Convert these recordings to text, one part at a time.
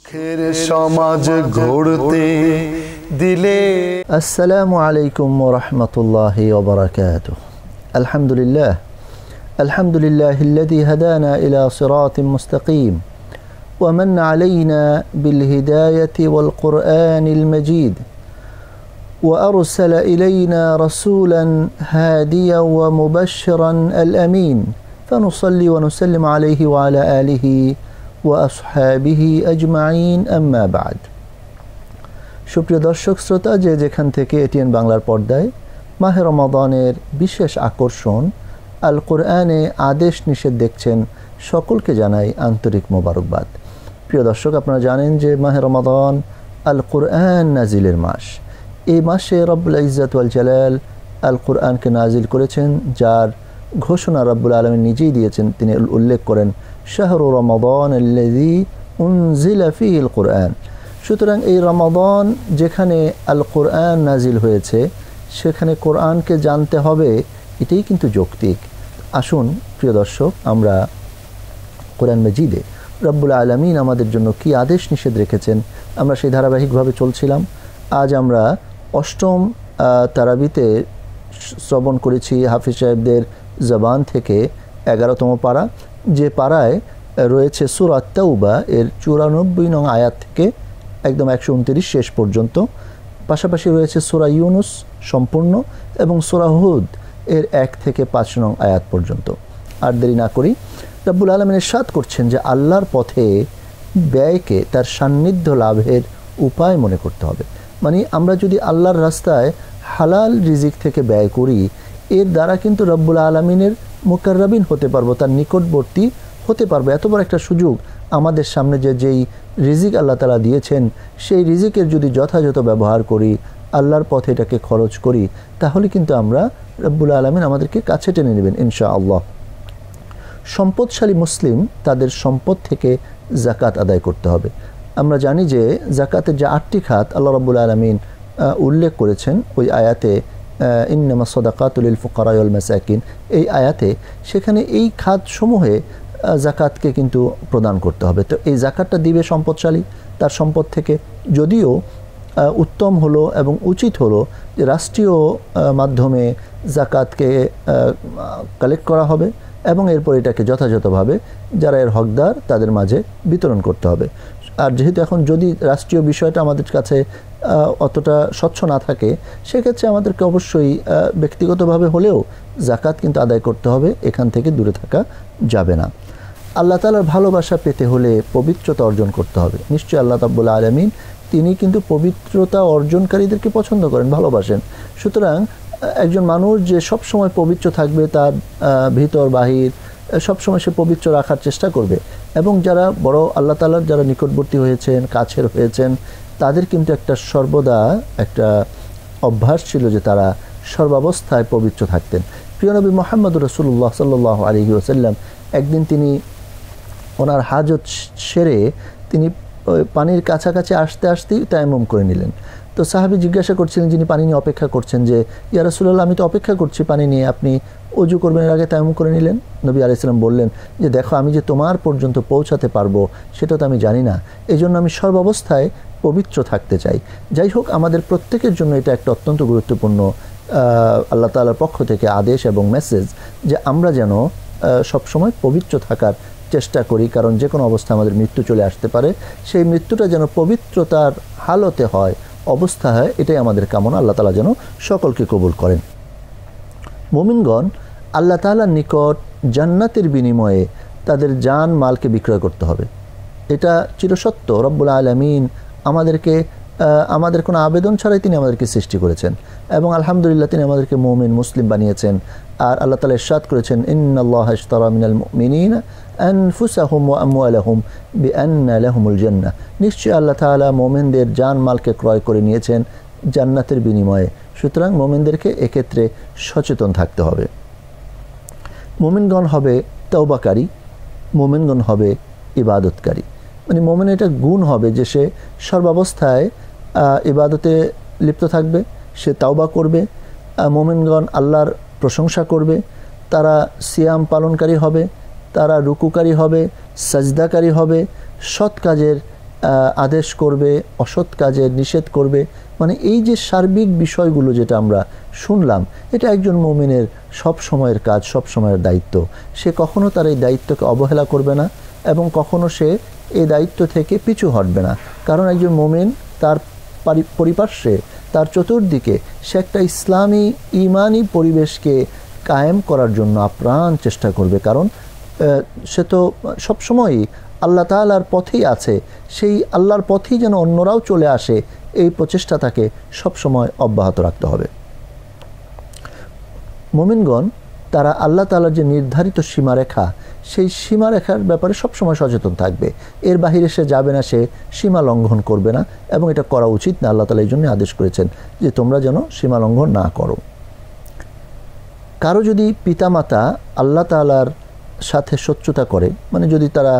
সুখের সমাজ গড়তে দিলে। আসসালামু আলাইকুম ওয়া রাহমাতুল্লাহি ওয়া বারাকাতুহু। আলহামদুলিল্লাহ আলহামদুলিল্লাহিল্লাযী হাদানা ইলা সিরাতিন মুস্তাকিম ওয়া মান্না আলাইনা বিল হিদায়াতি ওয়াল কুরআনিল মাজিদ ওয়া আরসালা ইলাইনা রাসূলান হাদিয়ান ওয়া মুবাশশিরান আল আমিন ফানুসাল্লি ওয়া নুসাল্লিমু আলাইহি ওয়া আলা আলিহি ওয়া আসহাবিহি আজমাইন আম্মা বা'দ। সুপ্রিয় দর্শক শ্রোতা, যে যেখান থেকে এটিএন বাংলার পর্দায় মাহে রমাদানের বিশেষ আকর্ষণ আল কোরআনে আদেশ নিষেধ দেখছেন, সকলকে জানাই আন্তরিক মোবারকবাদ। প্রিয় দর্শক, আপনারা জানেন যে মাহে রমাদান আল কোরআন নাজিলের মাস। এই মাসে রব্বুল ইজ্জত ওয়াল জালাল আল কোরআনকে নাজিল করেছেন, যার ঘোষণা রব্বুল আলামিন নিজেই দিয়েছেন। তিনি উল্লেখ করেন শাহরু রমাদান আল্লাযী উনজিলা ফীহিল কোরআন। সুতরাং এই রমাদান যেখানে আল কোরআন নাজিল হয়েছে, সেখানে কোরআনকে জানতে হবে, এটাই কিন্তু যৌক্তিক। আসুন প্রিয় দর্শক, আমরা কোরআন মাজিদে রব্বুল আলামিন আমাদের জন্য কি আদেশ নিষেধ রেখেছেন, আমরা সেই ধারাবাহিকভাবে চলছিলাম। আজ আমরা অষ্টম তারাবিতে শ্রবণ করেছি হাফিজ সাহেবদের জবান থেকে 11তম পারা, যে পারায় রয়েছে সূরা তাওবা এর 94 নং আয়াত থেকে একদম 129 শেষ পর্যন্ত। পাশাপাশি রয়েছে সূরা ইউনুস সম্পূর্ণ এবং সূরা হুদ এর 1 থেকে 5 নং আয়াত পর্যন্ত। আর দেরি না করি, রব্বুল আলামিন ইরশাদ করছেন যে আল্লাহর পথে ব্যয়কে তার সান্নিধ্য লাভের উপায় মনে করতে হবে। মানে আমরা যদি আল্লাহর রাস্তায় হালাল রিজিক থেকে ব্যয় করি, এর দ্বারা কিন্তু রব্বুল আলামিনের মুকাররাবিন হতে পারবো, তার নিকটবর্তী হতে পারবো। এত বড় একটা সুযোগ আমাদের সামনে, যেই রিজিক আল্লাহ তাআলা দিয়েছেন, সেই রিজিকের যদি যথাযথ ব্যবহার করি, আল্লাহর পথে এটাকে খরচ করি, তাহলে কিন্তু আমরা রব্বুল আলামিন আমাদেরকে কাছে টেনে নেবেন ইনশাআল্লাহ। সম্পদশালী মুসলিম তাদের সম্পদ থেকে যাকাত আদায় করতে হবে। আমরা জানি যে যাকাতের যে 8টি খাত আল্লাহ রব্বুল আলামিন উল্লেখ করেছেন ওই আয়াতে, ইন্নামা সাদাকাতু লিল ফুকারা ওয়াল মাসাকিন, এই আয়াতে, সেখানে এই খাতসমূহে যাকাতকে কিন্তু প্রদান করতে হবে। তো এই যাকাতটা দিবে সম্পদশালী তার সম্পদ থেকে। যদিও উত্তম হলো এবং উচিত হলো যে রাষ্ট্রীয় মাধ্যমে যাকাতকে কালেক্ট করা হবে এবং এরপর এটাকে যথাযথভাবে যারা এর হকদার তাদের মাঝে বিতরণ করতে হবে। আর যেহেতু এখন যদি রাষ্ট্রীয় বিষয়টা আমাদের কাছে অতটা স্বচ্ছ না থাকে, সেক্ষেত্রে আমাদেরকে অবশ্যই ব্যক্তিগতভাবে হলেও যাকাত কিন্তু আদায় করতে হবে, এখান থেকে দূরে থাকা যাবে না। আল্লাহ তাআলার ভালোবাসা পেতে হলে পবিত্রতা অর্জন করতে হবে। নিশ্চয়ই আল্লাহ রাব্বুল আলামিন তিনি কিন্তু পবিত্রতা অর্জনকারীদেরকে পছন্দ করেন, ভালোবাসেন। সুতরাং একজন মানুষ যে সবসময় পবিত্র থাকবে, তার ভিতর বাহির সবসময় সে পবিত্র রাখার চেষ্টা করবে। এবং যারা বড় আল্লাহ তাআলার যারা নিকটবর্তী হয়েছেন, কাছের হয়েছেন, তাদের কিন্তু একটা সর্বদা একটা অভ্যাস ছিল যে তারা সর্বাবস্থায় পবিত্র থাকতেন। প্রিয় নবী মুহাম্মদ রাসূলুল্লাহ সাল্লাল্লাহু আলাইহি ওয়াসাল্লাম একদিন তিনি ওনার হাজত সেরে তিনি পানির কাছাকাছি আসতেই তায়াম্মুম করে নিলেন। তো সাহাবী জিজ্ঞাসা করছিলেন, যিনি পানি নিয়ে অপেক্ষা করছেন, যে ইয়া রাসূলুল্লাহ, আমি তো অপেক্ষা করছি পানি নিয়ে, আপনি ওযু করবেন, এর আগে তায়াম্মুম করে নিলেন। নবী আলাইহিস সালাম বললেন যে দেখো, আমি যে তোমার পর্যন্ত পৌঁছাতে পারবো সেটা তো আমি জানি না, এজন্য আমি সর্বাবস্থায় পবিত্র থাকতে চাই। যাই হোক, আমাদের প্রত্যেকের জন্য এটা একটা অত্যন্ত গুরুত্বপূর্ণ আল্লাহ তাআলার পক্ষ থেকে আদেশ এবং মেসেজ, যে আমরা যেন সবসময় পবিত্র থাকার চেষ্টা করি, কারণ যে কোনো অবস্থা আমাদের মৃত্যু চলে আসতে পারে। সেই মৃত্যুটা যেন পবিত্রতার হালতে হয়, অবস্থা হয়, এটাই আমাদের কামনা। আল্লাহ তাআলা যেন সকলকে কবুল করেন। মুমিনগণ আল্লাহ তাআলার নিকট জান্নাতের বিনিময়ে তাদের জান মালকে বিক্রয় করতে হবে। এটা চিরসত্য। রব্বুল আলামিন আমাদের কোনো আবেদন ছাড়াই তিনি আমাদেরকে সৃষ্টি করেছেন এবং আলহামদুলিল্লাহ তিনি আমাদেরকে মুমিন মুসলিম বানিয়েছেন। আর আল্লাহ তাআলা ইরশাদ করেছেন, ইন্নাল্লাহা ইশতারা মিনাল মুমিনিনা আনফুসাহুম ওয়া আমওয়ালাহুম বিআন্না লাহুমুল জান্নাহ। নিশ্চয়ই আল্লাহ তাআলা মুমিনদের জান মালকে ক্রয় করে নিয়েছেন জান্নাতের বিনিময়ে। সুতরাং মুমিনদেরকে এক্ষেত্রে সচেতন থাকতে হবে। মুমিনগণ হবে তওবাকারী, মুমিনগণ হবে ইবাদতকারী। মানে মুমিনের এটা গুণ হবে যে সে সর্বাবস্থায় ইবাদতে লিপ্ত থাকবে, সে তাওবা করবে। মুমিনগণ আল্লাহর প্রশংসা করবে, তারা সিয়াম পালনকারী হবে, তারা রুকুকারী হবে, সাজদাকারী হবে, সৎ কাজের আদেশ করবে, অসৎ কাজের নিষেধ করবে। মানে এই যে সার্বিক বিষয়গুলো যেটা আমরা শুনলাম, এটা একজন মুমিনের সব সময়ের কাজ, সব সময়ের দায়িত্ব। সে কখনো তার এই দায়িত্বকে অবহেলা করবে না এবং কখনো সে এই দায়িত্ব থেকে পিছু হটবে না। কারণ একজন মুমিন তার পরিপার্শ্বে, তার চতুর্দিকে সে একটা ইসলামী ইমানি পরিবেশকে কায়েম করার জন্য আপ্রাণ চেষ্টা করবে। কারণ সে তো সবসময়ই আল্লাহ তাআলার পথেই আছে, সেই আল্লাহর পথেই যেন অন্যরাও চলে আসে, এই প্রচেষ্টা তাকে সবসময় অব্যাহত রাখতে হবে। মুমিনগণ তারা আল্লাহ তাআলার যে নির্ধারিত সীমারেখা, সেই সীমারেখার ব্যাপারে সবসময় সচেতন থাকবে। এর বাহিরে সে যাবে না, সে সীমা লঙ্ঘন করবে না, এবং এটা করা উচিত না। আল্লাহ তাআলা এই জন্য আদেশ করেছেন যে তোমরা যেন সীমা লঙ্ঘন না করো। কারো যদি পিতামাতা আল্লাহ তাআলার সাথে শত্রুতা করে, মানে যদি তারা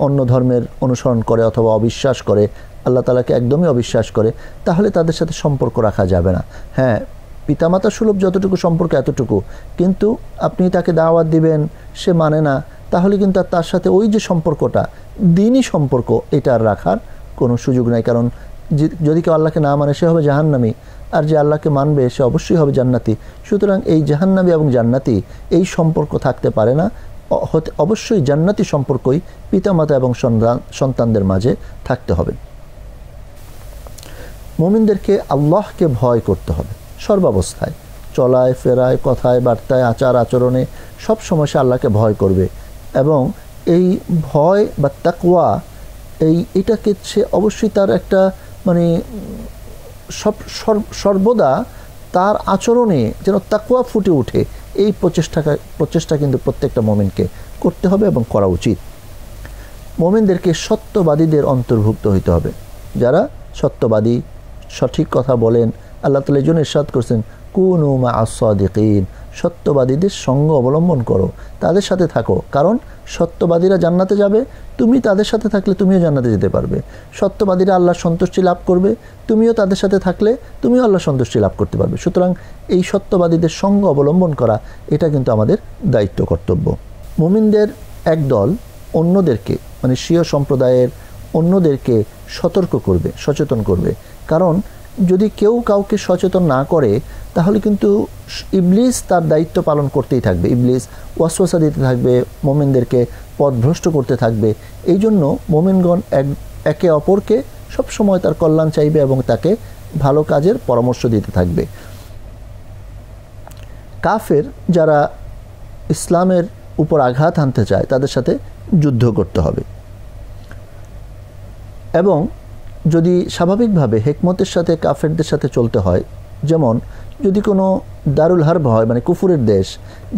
অন্য ধর্মের অনুসরণ করে অথবা অবিশ্বাস করে, আল্লাহ তাআলাকে একদমই অবিশ্বাস করে, তাহলে তাদের সাথে সম্পর্ক রাখা যাবে না। হ্যাঁ, পিতামাতা সুলভ যতটুকু সম্পর্ক এতটুকু, কিন্তু আপনি তাকে দাওয়াত দিবেন, সে মানে না, তাহলে কিন্তু তার সাথে ওই যে সম্পর্কটা, দ্বীনি সম্পর্ক, এটা আর রাখার কোনো সুযোগ নাই। কারণ যদি কেউ আল্লাহকে না মানে সে হবে জাহান্নামী, আর যে আল্লাহকে মানবে সে অবশ্যই হবে জান্নাতি। সুতরাং এই জাহান্নামী এবং জান্নাতি এই সম্পর্ক থাকতে পারে না। অবশ্যই জান্নাতি সম্পর্কই পিতামাতা এবং সন্তানদের মাঝে থাকতে হবে। মুমিনদেরকে আল্লাহকে ভয় করতে হবে সর্বাবস্থায়, চলায় ফেরায়, কথায় বার্তায়, আচার আচরণে সব সময় সে আল্লাহকে ভয় করবে। এবং এই ভয় বা তাকওয়া, এটাকে সে অবশ্যই তার একটা মানে সর্বদা তার আচরণে যেন তাকওয়া ফুটে ওঠে, এই প্রচেষ্টা কিন্তু প্রত্যেকটা মুমিনকে করতে হবে এবং করা উচিত। মুমিনদেরকে সত্যবাদীদের অন্তর্ভুক্ত হইতে হবে, যারা সত্যবাদী, সঠিক কথা বলেন। আল্লাহ তাআলা এই জন্য ইরশাদ করছেন, কুনু মা'আস সাদিকিন, সত্যবাদীদের সঙ্গ অবলম্বন করো, তাদের সাথে থাকো। কারণ সত্যবাদীরা জান্নাতে যাবে, তুমি তাদের সাথে থাকলে তুমিও জান্নাতে যেতে পারবে। সত্যবাদীরা আল্লাহর সন্তুষ্টি লাভ করবে, তুমিও তাদের সাথে থাকলে তুমিও আল্লাহর সন্তুষ্টি লাভ করতে পারবে। সুতরাং এই সত্যবাদীদের সঙ্গ অবলম্বন করা, এটা কিন্তু আমাদের দায়িত্ব, কর্তব্য। মুমিনদের একদল অন্যদেরকে, মানে শিয়া সম্প্রদায়ের অন্যদেরকে সতর্ক করবে, সচেতন করবে। কারণ যদি কেউ কাউকে সচেতন না করে, তাহলে কিন্তু ইবলিস তার দায়িত্ব পালন করতেই থাকবে। ইবলিস ওয়াসওয়াসা দিতে থাকবে, মুমিনদেরকে পথভ্রষ্ট করতে থাকবে। এই জন্য মুমিনগণ একে অপরকে সবসময় তার কল্যাণ চাইবে এবং তাকে ভালো কাজের পরামর্শ দিতে থাকবে। কাফের যারা ইসলামের উপর আঘাত হানতে চায়, তাদের সাথে যুদ্ধ করতে হবে। এবং যদি স্বাভাবিকভাবে হিকমতের সাথে কাফেরদের সাথে চলতে হয়, যেমন যদি কোনো দারুল হারব হয়, মানে কুফুরের দেশ,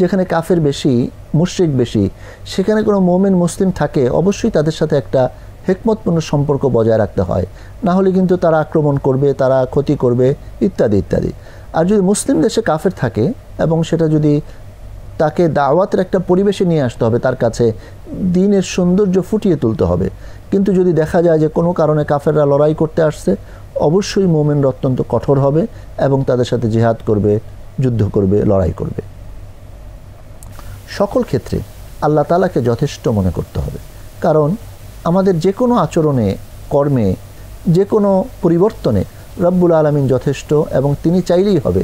যেখানে কাফের বেশি, মুশরিক বেশি, সেখানে কোনো মুমিন মুসলিম থাকে, অবশ্যই তাদের সাথে একটা হিকমতপূর্ণ সম্পর্ক বজায় রাখতে হয়। না হলে কিন্তু তারা আক্রমণ করবে, তারা ক্ষতি করবে, ইত্যাদি ইত্যাদি। আর যদি মুসলিম দেশে কাফের থাকে এবং সেটা যদি তাকে দাওয়াতের একটা পরিবেশে নিয়ে আসতে হবে, তার কাছে দ্বীনের সৌন্দর্য ফুটিয়ে তুলতে হবে। কিন্তু যদি দেখা যায় যে কোনো কারণে কাফেররা লড়াই করতে আসছে, অবশ্যই মুমিনরা অত্যন্ত কঠোর হবে এবং তাদের সাথে জিহাদ করবে, যুদ্ধ করবে, লড়াই করবে। সকল ক্ষেত্রে আল্লাহ তাআলাকে যথেষ্ট মনে করতে হবে। কারণ আমাদের যে কোনো আচরণে, কর্মে, যে কোনো পরিবর্তনে রব্বুল আলামিন যথেষ্ট, এবং তিনি চাইলেই হবে।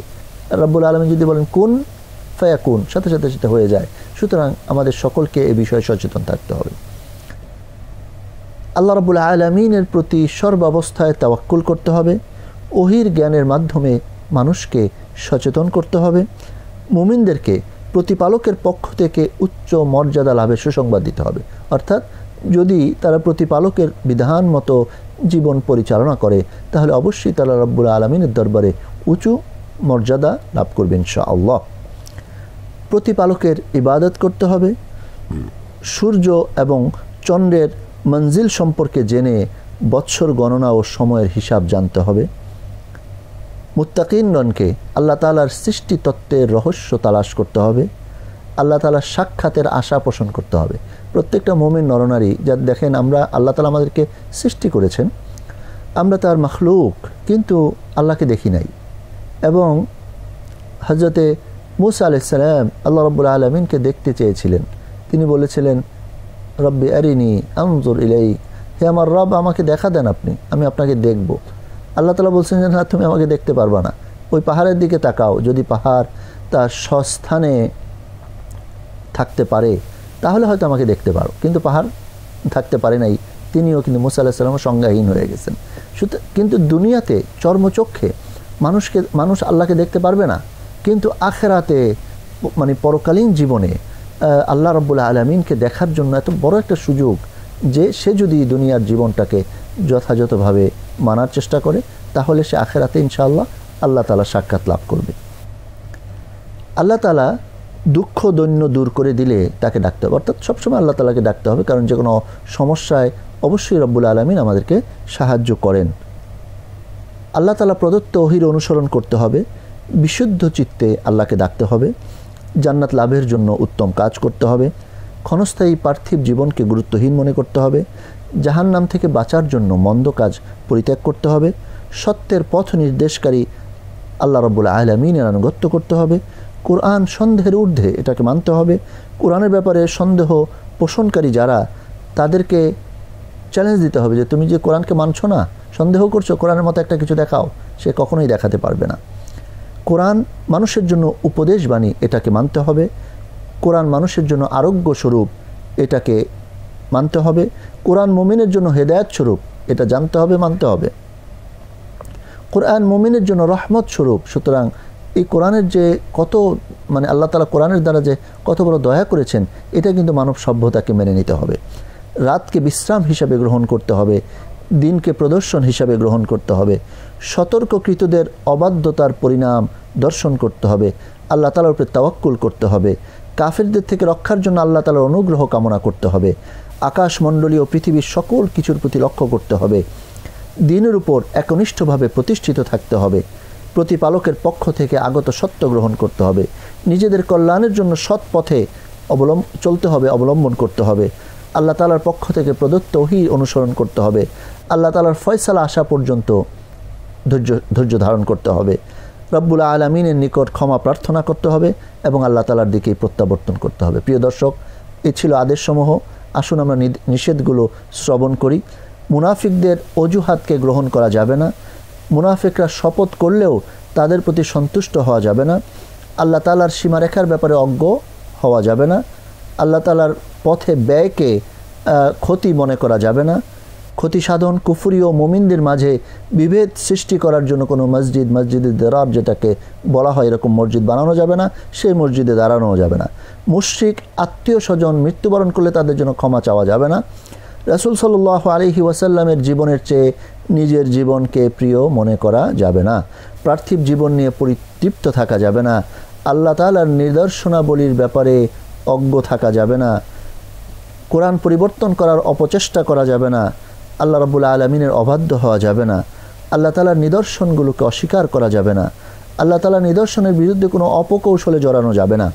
রব্বুল আলামিন যদি বলেন কুন ফায়াকুন, সাথে সাথে সেটা হয়ে যায়। সুতরাং আমাদের সকলকে এ বিষয়ে সচেতন থাকতে হবে। আল্লাহ রাব্বুল আলামিনের প্রতি সর্বাবস্থায় তাওয়াক্কুল করতে হবে। ওহির জ্ঞানের মাধ্যমে মানুষকে সচেতন করতে হবে। মুমিনদেরকে প্রতিপালকের পক্ষ থেকে উচ্চ মর্যাদা লাভের সুসংবাদ দিতে হবে। অর্থাৎ যদি তারা প্রতিপালকের বিধান মতো জীবন পরিচালনা করে, তাহলে অবশ্যই তারা রব্বুল আলামিনের দরবারে উঁচু মর্যাদা লাভ করবে ইনশাআল্লাহ। প্রতিপালকের ইবাদত করতে হবে। সূর্য এবং চন্দ্রের মঞ্জিল সম্পর্কে জেনে বৎসর গণনা ও সময়ের হিসাব জানতে হবে। মুত্তাকিনগণকে আল্লাহ তাআলার সৃষ্টি তত্ত্বের রহস্য তালাশ করতে হবে। আল্লাহ তাআলার সাক্ষাতের আশা পোষণ করতে হবে। প্রত্যেকটা মুমিন নরনারী, যা দেখেন আমরা, আল্লাহ তাআলা আমাদেরকে সৃষ্টি করেছেন, আমরা তার মখলুক, কিন্তু আল্লাহকে দেখি নাই। এবং হযরতে মূসা আলাইহিস সালাম আল্লাহ রাব্বুল আলামিনকে দেখতে চেয়েছিলেন। তিনি বলেছিলেন, রব্বি আরিনি আনজুর ইলাইক, হে আমার রব, আমাকে দেখা দেন, আমি আপনাকে দেখব। আল্লাহ তাআলা বলছেন যে না, তুমি আমাকে দেখতে পারবা না, ওই পাহাড়ের দিকে তাকাও, যদি পাহাড় তার স্বস্থানে থাকতে পারে তাহলে হয়তো আমাকে দেখতে পারো, কিন্তু পাহাড় থাকতে পারে নাই, তিনিও কিন্তু মুসা আলাইহিস সালামের সংজ্ঞাহীন হয়ে গেছেন। কিন্তু দুনিয়াতে চর্মচক্ষে মানুষ আল্লাহকে দেখতে পারবে না, কিন্তু আখিরাতে মানে পরকালীন জীবনে আল্লাহ রাব্বুল আলামিনকে দেখার জন্য এত বড় একটা সুযোগ যে সে যদি দুনিয়ার জীবনটাকে যথাযথভাবে মানার চেষ্টা করে তাহলে সে আখিরাতে ইনশাআল্লাহ আল্লাহ তাআলা সাক্ষাৎ লাভ করবে। আল্লাহ তাআলা দুঃখ দৈন্য দূর করে দিলে তাকে ডাকতে হবে, অর্থাৎ সবসময় আল্লাহ তাআলাকে ডাকতে হবে, কারণ যে কোনো সমস্যায় অবশ্যই রব্বুল আলামিন আমাদেরকে সাহায্য করেন। আল্লাহ তাআলা প্রদত্ত ওহীর অনুসরণ করতে হবে, বিশুদ্ধ চিত্তে আল্লাহকে ডাকতে হবে, জান্নাত লাভের জন্য উত্তম কাজ করতে হবে, ক্ষণস্থায়ী পার্থিব জীবনকে গুরুত্বহীন মনে করতে হবে, জাহান্নাম থেকে বাঁচার জন্য মন্দ কাজ পরিত্যাগ করতে হবে, সত্যের পথ নির্দেশকারী আল্লাহ রাব্বুল আলামিনের আনুগত্য করতে হবে, কোরআন সন্দেহের ঊর্ধ্বে, এটাকে মানতে হবে। কোরআনের ব্যাপারে সন্দেহ পোষণকারী যারা, তাদেরকে চ্যালেঞ্জ দিতে হবে যে তুমি যে কোরআনকে মানছো না, সন্দেহ করছো, কোরআনের মতো একটা কিছু দেখাও, সে কখনোই দেখাতে পারবে না। কোরআন মানুষের জন্য উপদেশ বাণী, এটাকে মানতে হবে। কোরআন মানুষের জন্য আরোগ্য স্বরূপ, এটাকে মানতে হবে। কোরআন মুমিনের জন্য হেদায়েত স্বরূপ, এটা জানতে হবে, মানতে হবে। কোরআন মুমিনের জন্য রহমত স্বরূপ, সুতরাং এই কোরআনের যে কত মানে আল্লাহ তাআলা কোরআনের দ্বারা যে কত বড় দয়া করেছেন, এটা কিন্তু মানব সভ্যতাকে মেনে নিতে হবে। রাতকে বিশ্রাম হিসাবে গ্রহণ করতে হবে, দিনকে প্রদর্শন হিসাবে গ্রহণ করতে হবে, সতর্ককৃতদের অবাধ্যতার পরিণাম দর্শন করতে হবে, আল্লাহ তাআলার উপরে তাওয়াক্কুল করতে হবে, কাফেরদের থেকে রক্ষার জন্য আল্লাহ তাআলার অনুগ্রহ কামনা করতে হবে, আকাশমণ্ডলী ও পৃথিবীর সকল কিছুর প্রতি লক্ষ্য করতে হবে, দিনের উপর একনিষ্ঠভাবে প্রতিষ্ঠিত থাকতে হবে, প্রতিপালকের পক্ষ থেকে আগত সত্য গ্রহণ করতে হবে, নিজেদের কল্যাণের জন্য সৎ পথে চলতে হবে, অবলম্বন করতে হবে, আল্লাহ তাআলার পক্ষ থেকে প্রদত্ত ওহী অনুসরণ করতে হবে, আল্লাহ তাআলার ফয়সালা আসা পর্যন্ত ধৈর্য ধারণ করতে হবে, রব্বুল আলামিনের নিকট ক্ষমা প্রার্থনা করতে হবে এবং আল্লাহ তাআলার দিকেই প্রত্যাবর্তন করতে হবে। প্রিয় দর্শক, এই ছিল আদেশসমূহ। আসুন আমরা নিষেধগুলো শ্রবণ করি। মুনাফিকদের অজুহাতকে গ্রহণ করা যাবে না। মুনাফিকরা শপথ করলেও তাদের প্রতি সন্তুষ্ট হওয়া যাবে না। আল্লাহ তাআলার সীমারেখার ব্যাপারে অজ্ঞ হওয়া যাবে না। আল্লাহ তাআলার পথে ব্যয়কে ক্ষতি মনে করা যাবে না। ক্ষতি সাধন, কুফরি ও মুমিনদের মাঝে বিভেদ সৃষ্টি করার জন্য কোনো মসজিদে দেরার যেটাকে বলা হয়, এরকম মসজিদ বানানো যাবে না, সেই মসজিদে দাঁড়ানো যাবে না। মুশরিক আত্মীয় স্বজন মৃত্যুবরণ করলে তাদের জন্য ক্ষমা চাওয়া যাবে না। রাসূল সাল্লাল্লাহু আলাইহি ওয়াসাল্লামের জীবনের চেয়ে নিজের জীবনকে প্রিয় মনে করা যাবে না। পার্থিব জীবন নিয়ে পরিতৃপ্ত থাকা যাবে না। আল্লাহ তাআলার নিদর্শনাবলীর ব্যাপারে অজ্ঞ থাকা যাবে না। কোরআন পরিবর্তন করার অপচেষ্টা করা যাবে না। আল্লাহ রাব্বুল আলামিনের অবাধ্য হওয়া যাবে না। আল্লাহ তাআলার নিদর্শনগুলোকে অস্বীকার করা যাবে না। আল্লাহ তাআলার নিদর্শনের বিরুদ্ধে কোনো অপকৌশলে জড়ানো যাবে না।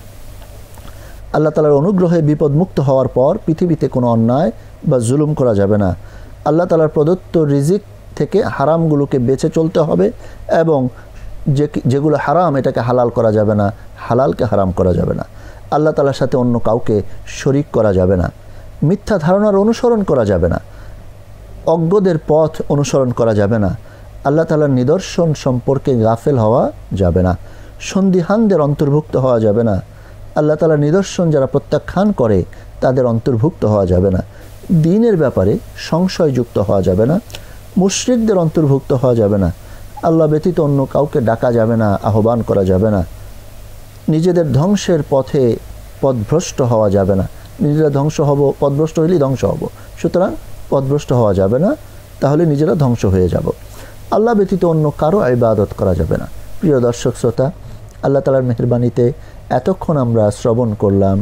আল্লাহ তাআলার অনুগ্রহে বিপদমুক্ত হওয়ার পর পৃথিবীতে কোনো অন্যায় বা জুলুম করা যাবে না। আল্লাহ তাআলার প্রদত্ত রিজিক থেকে হারামগুলোকে বেঁচে চলতে হবে এবং যেগুলো হারাম এটাকে হালাল করা যাবে না, হালালকে হারাম করা যাবে না। আল্লাহ তাআলার সাথে অন্য কাউকে শরীক করা যাবে না। মিথ্যা ধারণার অনুসরণ করা যাবে না। অজ্ঞদের পথ অনুসরণ করা যাবে না। আল্লাহ তাআলার নিদর্শন সম্পর্কে গাফেল হওয়া যাবে না। সন্দিহানদের অন্তর্ভুক্ত হওয়া যাবে না। আল্লাহ তাআলার নিদর্শন যারা প্রত্যাখ্যান করে তাদের অন্তর্ভুক্ত হওয়া যাবে না। দ্বীনের ব্যাপারে সংশয়যুক্ত হওয়া যাবে না। মুশরিকদের অন্তর্ভুক্ত হওয়া যাবে না। আল্লাহ ব্যতীত অন্য কাউকে ডাকা যাবে না, আহ্বান করা যাবে না। নিজেদের ধ্বংসের পথে পথভ্রষ্ট হওয়া যাবে না। নিজেরা ধ্বংস হব, পথভ্রষ্ট হইলেই ধ্বংস হব, সুতরাং পথভ্রষ্ট হওয়া যাবে না, তাহলে নিজেরা ধ্বংস হয়ে যাব। আল্লাহ ব্যতীত অন্য কারো ইবাদত করা যাবে না। প্রিয় দর্শক শ্রোতা, আল্লাহ তাআলার মেহেরবানিতে এতক্ষণ আমরা শ্রবণ করলাম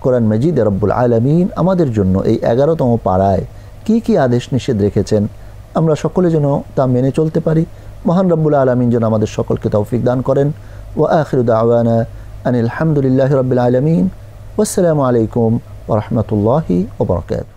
কোরআন মাজিদে রব্বুল আলামিন আমাদের জন্য এই 11তম পাড়ায় কি কি আদেশ নিষেধ রেখেছেন, আমরা সকলে যেন তা মেনে চলতে পারি। মহান রব্বুল আলামিন যেন আমাদের সকলকে তৌফিক দান করেন। ওয়া আখিরু দাওয়ানা আনিল হামদুলিল্লাহি রাব্বিল আলামিন। ওয়াসসালামু আলাইকুম ওয়া রাহমাতুল্লাহি ওয়া বারাকাতুহু।